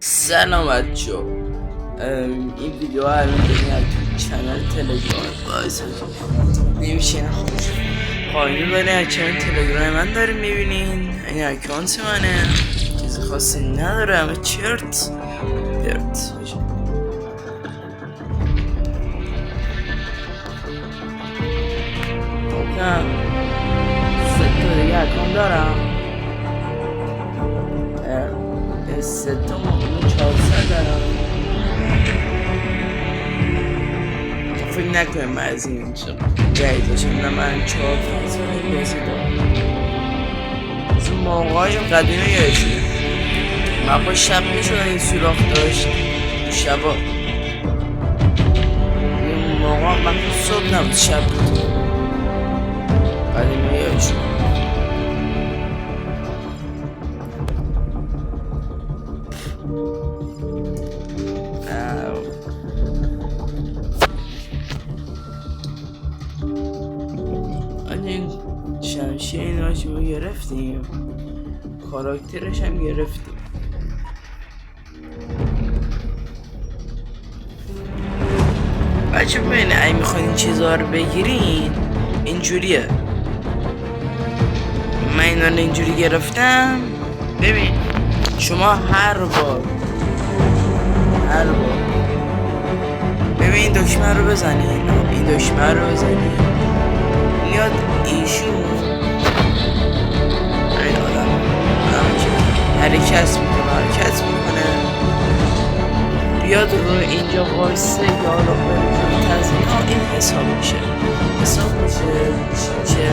سلام بچه. این ویدیو ها الان داریم تو چنل تلگرام باعث نمیشه پایین برای از چنل تلگرام من داریم میبینین. این اکانت منه، چیز خاصی نداره، همه چرت پرت. نه سه تا دیگه اکانت دارم، سه تا مقیم 400 دارم. فکر نکنیم من از این جایی داشتم، نه من 4-5 ساله بازی دارم. از اون موقعای قدیمی یادشونه من با شب میشدن این سوراخ داشت شبا. این موقع من صبح نبود شب بود. قدیمی یادشونه. شمشیر اینا شما گرفتیم، کاراکترش هم گرفتیم. بچه ببینه اگه میخواین این چیزها رو بگیرین اینجوریه. من اینا رو اینجوری گرفتم. ببین شما هر بار ببین این دکمه رو بزنین، این دکمه رو بزنین، میاد ایشون این آدم حرکت میکنه بیاد رو اینجا وایسه یا حالا بریم تزمین این حساب میشه چه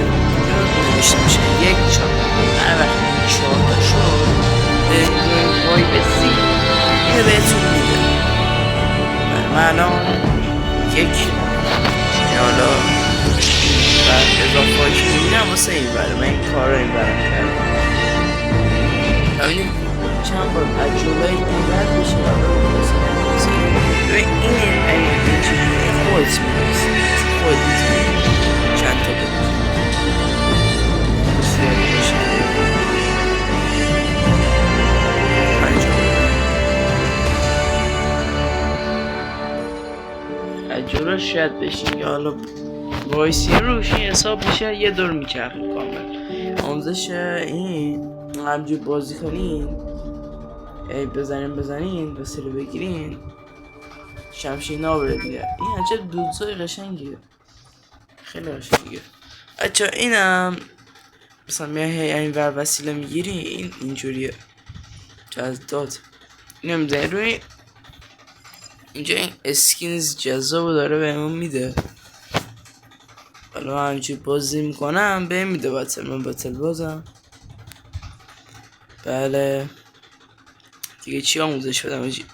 نوشته میشه 1-4. هر وقت این 4 شد وای بسی اینو بهتون میده. من الان 1 حالا بعد اضافه هایی که میبینم واسه این بره، من این کار رو این برم کردم. ببینید چند بار از جلوی دیگر بشه این چیزی خودت میبینید چند تا بگید بسیار میشه 5 از جلو شاید بشین یا حالا وایسی روش این حساب میشه یه دور میچرخه کامل. آموزش این همجور بازی کنین، بزنین بسیار بگیرین شمشیر نابره دیگه. این هنچه دودزای قشنگیه، خیلی قشنگیه بچه. اینم مثلا میای این ور وسیله میگیری این اینجوریه جذاب. اینم میزنی روی اینجا این اسکینز جذاب داره بهمون میده. حالا من همچنین بازی میکنم به میده من باتل بازم. بله دیگه چی آموزش بدم بجی.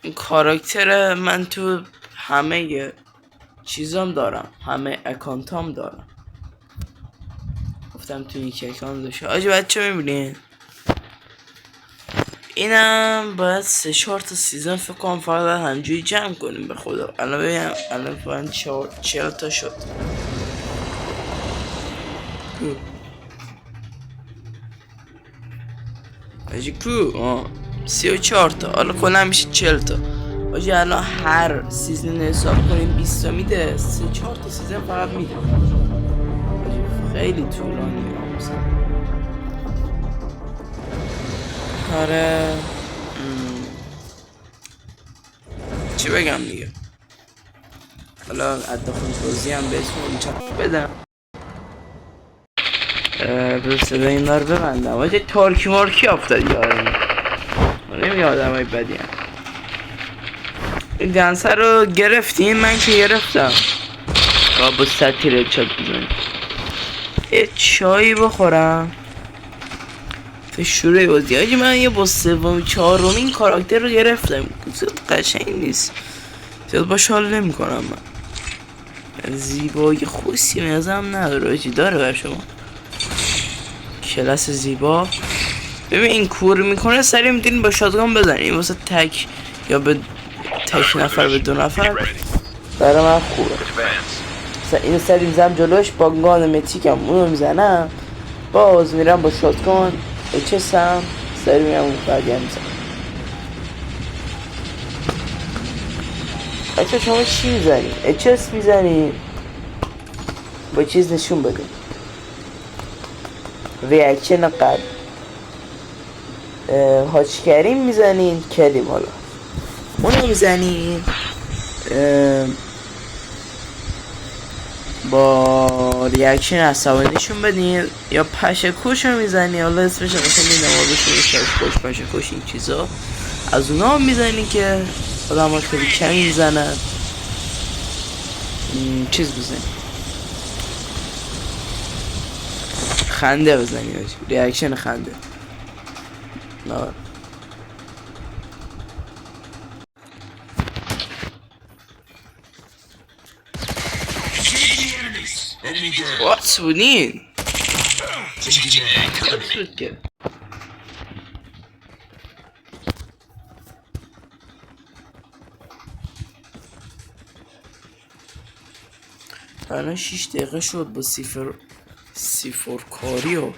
این کاراکتر من تو همه چیزام دارم، همه اکانتام دارم. گفتم تو این که اکانت داشته آجی. بچه میبینین اینم باید 3-4 تا سیزن فکر کنم فقط همجوری جمع کنیم. به خدا الان ببینم الان باید 40 تا شد. آجی کو 34 تا حالا کلا میشه 40 تا. آجی الان هر سیزن حساب کنیم 20 تا میده، 3-4 تا سیزن فقط میده. آجی خیلی طولانیه مثلا. آره چی بگم دیگه. حالا از داخل بازی هم بهتون چپ بدم. صدا این رو ببندم. آجه تارکی مارکی افتاد یارم، نمی آدم های بدی هم. این دنسه رو گرفتیم، من که گرفتم. با سطحی رو چپ بزنیم یه چایی بخورم تو شروع بازی. آجه من یه با 3-4 کاراکتر رو گرفتم. قشنگ نیست زیاد باش حال نمی کنم. من زیبایی خوصی مزم نداره آجی. داره بر شما کلاس زیبا. ببین این کور میکنه سریع میتونین با شاتگان بزنین واسه تک یا به تک نفر به 2 نفر. برای من خوبه اینو سریع میزنم جلوش با گان متیکم اونو میزنم باز میرم با شاتگان اچسم سریع میرم اون بعدی هم میزنم. بچه شما چی میزنی؟ اچس میزنی؟ با چیز نشون بده ریاکشن قلب هاچ کریم میزنین کریم حالا اونو میزنین با ریاکشن عصبانی نشون بدین یا پشکوش رو میزنی حالا اسمش مثلا میدم بشه پشکوش این چیزا از اونا هم میزنی که آدم ها خیلی کمی میزنن چیز بزنی خنده بزنی ریاکشن خنده نه What's بودین؟ الان 6 دقیقه شد با صفر کاری و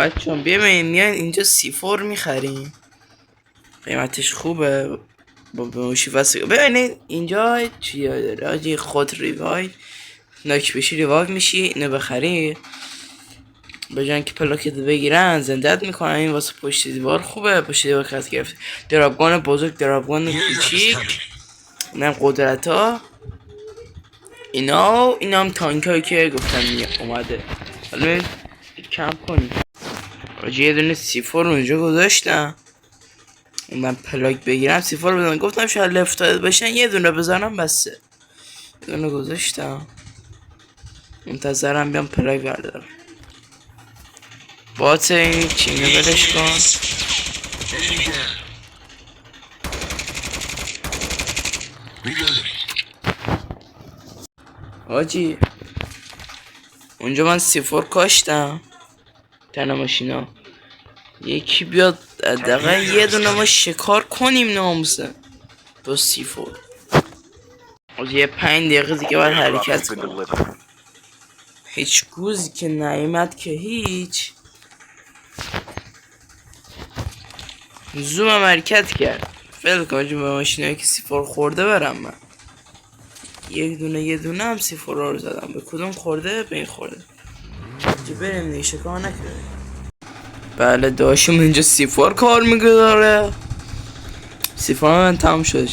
بچه‌ها ببینید میان اینجا C4 میخریم قیمتش خوبه با بموشی واسه ببینید اینجا چیه داره آجی خود ریوای ناک بشی ریوای میشی اینو بخری به جای که پلاکت بگیرن زندت میکنن این واسه پشت دیوار خوبه پشت دیوار کس گرفت درابگان بزرگ درابگان کوچیک اینم قدرت ها اینا هم تانک هایی که گفتم اومده حالا کم کنیم آجی یه دونه C4 اونجا گذاشتم من پلاک بگیرم C4 بزنم گفتم شاید لفتاید باشن یه دونه بزنم بسه یه دونه گذاشتم منتظرم بیام پلاک بردارم بات این چینه بلش کن آجی اونجا من C4 کاشتم تنها ماشینا یکی بیاد دقیقا یه دونه ما شکار کنیم ناموسه با C4 آجی یه 5 دقیقه دیگه باید حرکت کنم هیچ گوزی که نایمد که هیچ زومم حرکت کرد فعلا کنم به ماشینایی که C4 خورده برم من یه دونه هم C4 رو زدم به کدوم خورده به این خورده که بریم دیگه شکار نکردیم بله داشتم اینجا C4 کار میگذاره C4 من تمام شد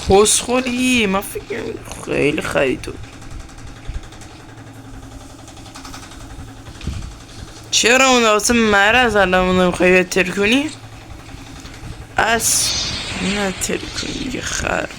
کسخوری من فکر خیلی خرید تو چرا اون واسه مرز الان اون نمیخوایی ترک کنی؟ نه ترک کنی دیگه خر